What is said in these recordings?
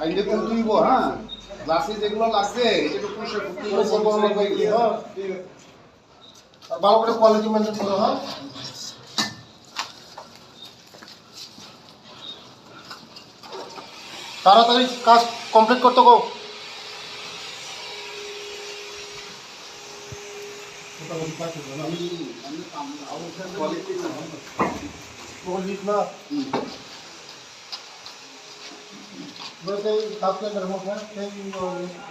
আইলে কোন তুইব হ্যাঁ গ্লাসে যেগুলো লাগছে এটা পুষে ফুটি করে বলবো আমরা কই কি হ্যাঁ ঠিক আছে আর ভালো করে কোয়ালিটি মেইনটেইন করো হ্যাঁ তাড়াতাড়ি কাজ কমপ্লিট করতে গো না berarti tapnya termohon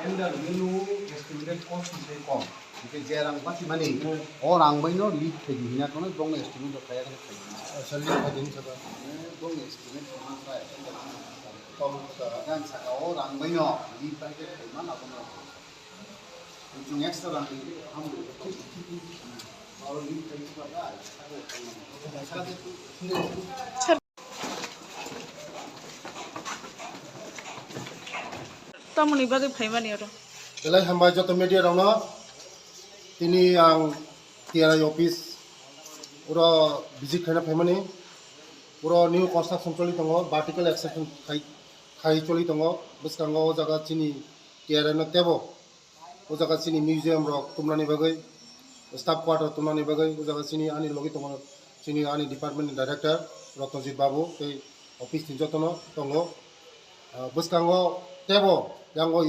Ender menu estimated cost is very kom. Itu jarang pasti mana. Orang banyak lead kerja ni kan dong estimate kaya kan kerja. asli hadin sada Dong estimate mana kaya. tom Kan saka orang banyak lead pakai kerja mana apa mana. Itu extra orang itu kamu kalau lead kerja apa? Tamuni bagi faimani oro. belai hamba joto media rona tini ang TRI office ura visit khana family ura new construction choli tongo vertical extension khai choli tongo buskango o jaga chini TRI no tebo o jaga chini museum rok tumnani bagai staff quarter tumnani bagai o jaga chini ani logi tongo chini ani department director Ratnajit Babu tei office tin jotono tongo buskango tebo yango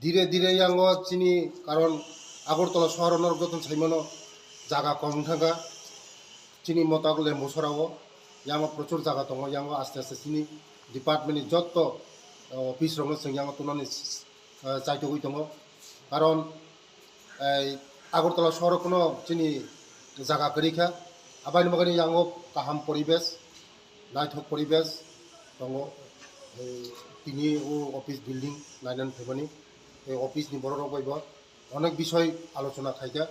ধীরে ধীরে yango chini karon Agartala শহরনর যতন সাইমানো জায়গা কম থাকা চিনি মতাগলে মশরাও ইয়ামা প্রচুর জায়গা দङ ইয়ামা আস্তে আস্তে চিনি ডিপার্টমেন্টনি যত অফিস রङ जों ইয়ামা তুনানি চাইতে হই দङ কারণ এই আগরতলা শহর কোনো চিনি জায়গা করিখা আবাইনি মগানি ইয়াঙ্গো কাহাম পরিবেশ নাইথক পরিবেশ দङ তিনি ও অফিস বিল্ডিং নাইনান ফেবানি এই অফিস নি বড় রকম অনেক বিষয় আলোচনা খাইকা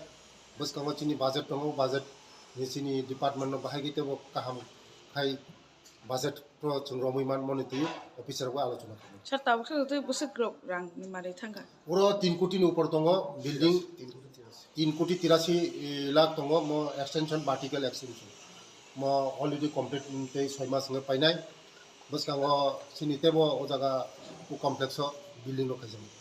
বসকাঙ্গ চিনি বাজেট দङ বাজেট নিচিনি ডিপার্টমেন্ট বাহাগিতে কাহাম খাই বাজেট pro जों रमैमान मनिति अफिसार को आलोचना खालामो Sar tabuk sa tu busi grok rang ni mari thangka. पुरो 3 कोटी नि ऊपर दङ बिल्डिं 3 कोटी 83 लाख दङ म एक्सटेंशन वर्टिकल एक्सटेंशन म अलरेडी कमप्लीट ते 6 मास पाइनाय बसकांग सिनितेबो ओ जागा कमप्लेक्स बिल्डिं रो खाइजों